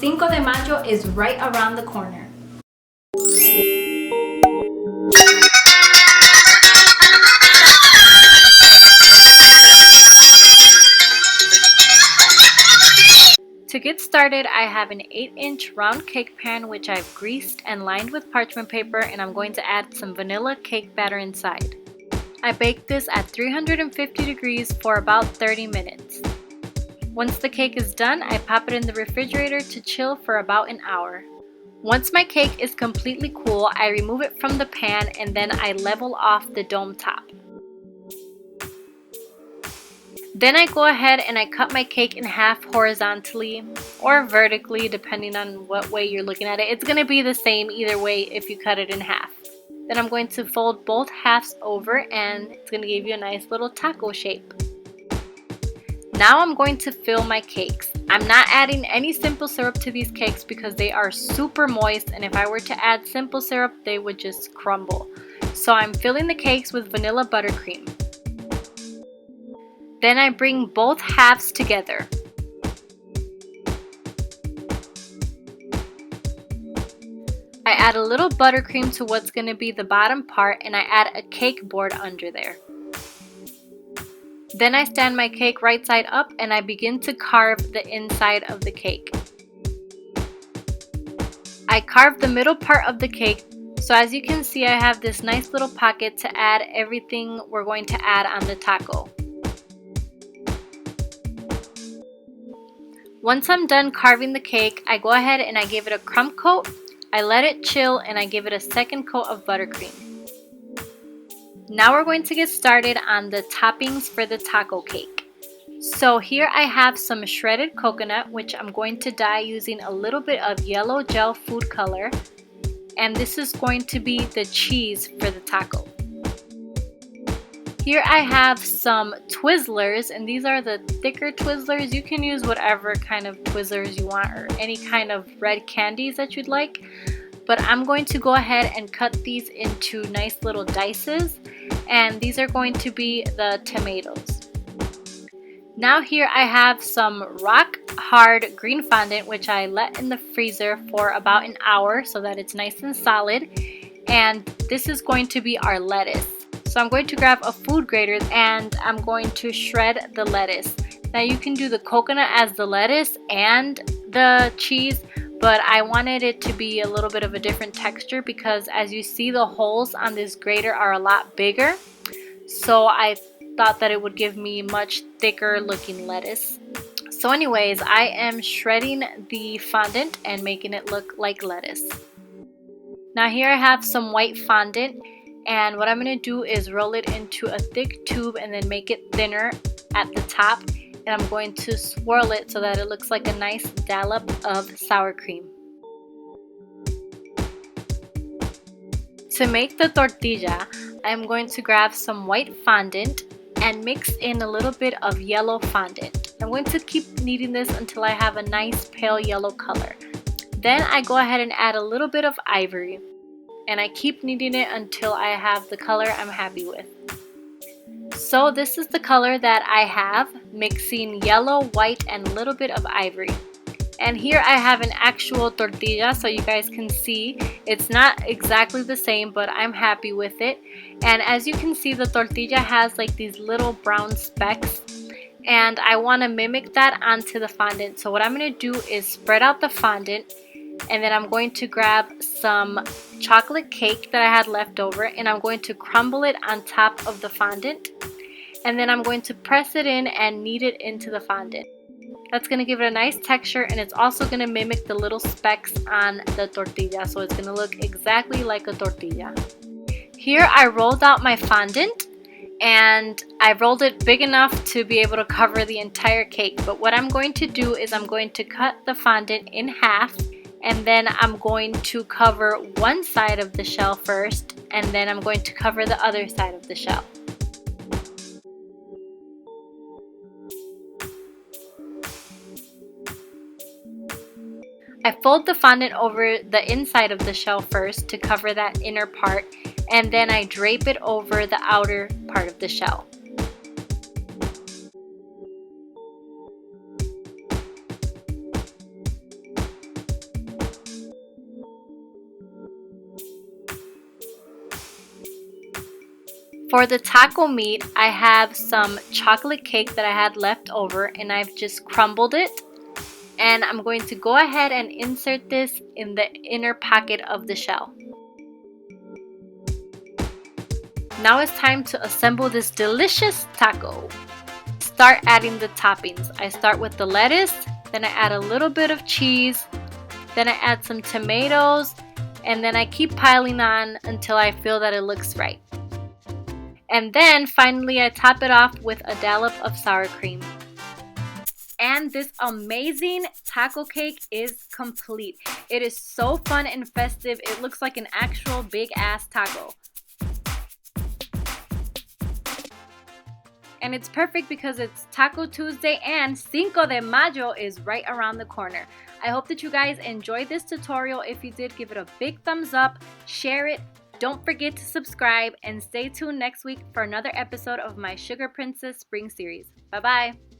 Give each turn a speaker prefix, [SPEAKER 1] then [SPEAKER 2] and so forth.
[SPEAKER 1] Cinco de Mayo is right around the corner. To get started, I have an 8-inch round cake pan which I've greased and lined with parchment paper, and I'm going to add some vanilla cake batter inside. I bake this at 350 degrees for about 30 minutes. Once the cake is done, I pop it in the refrigerator to chill for about an hour. Once my cake is completely cool, I remove it from the pan and then I level off the dome top. Then I go ahead and I cut my cake in half horizontally or vertically, depending on what way you're looking at it. It's going to be the same either way if you cut it in half. Then I'm going to fold both halves over and it's going to give you a nice little taco shape. Now I'm going to fill my cakes. I'm not adding any simple syrup to these cakes because they are super moist, and if I were to add simple syrup, they would just crumble. So I'm filling the cakes with vanilla buttercream. Then I bring both halves together. I add a little buttercream to what's going to be the bottom part, and I add a cake board under there. Then I stand my cake right side up and I begin to carve the inside of the cake. I carve the middle part of the cake, so as you can see I have this nice little pocket to add everything we're going to add on the taco. Once I'm done carving the cake, I go ahead and I give it a crumb coat, I let it chill, and I give it a second coat of buttercream. Now we're going to get started on the toppings for the taco cake. So here I have some shredded coconut, which I'm going to dye using a little bit of yellow gel food color, and this is going to be the cheese for the taco. Here I have some Twizzlers, and these are the thicker Twizzlers. You can use whatever kind of Twizzlers you want or any kind of red candies that you'd like. But I'm going to go ahead and cut these into nice little dices, and these are going to be the tomatoes. Now here I have some rock hard green fondant, which I let in the freezer for about an hour so that it's nice and solid, and this is going to be our lettuce. So I'm going to grab a food grater and I'm going to shred the lettuce. Now you can do the coconut as the lettuce and the cheese, but I wanted it to be a little bit of a different texture because as you see, the holes on this grater are a lot bigger. So I thought that it would give me much thicker looking lettuce. So anyways, I am shredding the fondant and making it look like lettuce. Now here I have some white fondant, and what I'm going to do is roll it into a thick tube and then make it thinner at the top. And I'm going to swirl it so that it looks like a nice dollop of sour cream. To make the tortilla, I'm going to grab some white fondant and mix in a little bit of yellow fondant. I'm going to keep kneading this until I have a nice pale yellow color. Then I go ahead and add a little bit of ivory, and I keep kneading it until I have the color I'm happy with. So this is the color that I have, mixing yellow, white, and a little bit of ivory. And here I have an actual tortilla, so you guys can see it's not exactly the same, but I'm happy with it. And as you can see, the tortilla has like these little brown specks, and I want to mimic that onto the fondant. So what I'm going to do is spread out the fondant, and then I'm going to grab some chocolate cake that I had left over, and I'm going to crumble it on top of the fondant, and then I'm going to press it in and knead it into the fondant. That's going to give it a nice texture, and it's also going to mimic the little specks on the tortilla, so it's going to look exactly like a tortilla. Here I rolled out my fondant, and I rolled it big enough to be able to cover the entire cake. But what I'm going to do is I'm going to cut the fondant in half, and then I'm going to cover one side of the shell first, and then I'm going to cover the other side of the shell. I fold the fondant over the inside of the shell first to cover that inner part, and then I drape it over the outer part of the shell. For the taco meat, I have some chocolate cake that I had left over and I've just crumbled it. And I'm going to go ahead and insert this in the inner pocket of the shell. Now it's time to assemble this delicious taco. Start adding the toppings. I start with the lettuce, then I add a little bit of cheese, then I add some tomatoes, and then I keep piling on until I feel that it looks right. And then finally I top it off with a dollop of sour cream. And this amazing taco cake is complete. It is so fun and festive. It looks like an actual big ass taco. And it's perfect because it's Taco Tuesday and Cinco de Mayo is right around the corner. I hope that you guys enjoyed this tutorial. If you did, give it a big thumbs up, share it. Don't forget to subscribe and stay tuned next week for another episode of my Sugar Princess Spring series. Bye bye.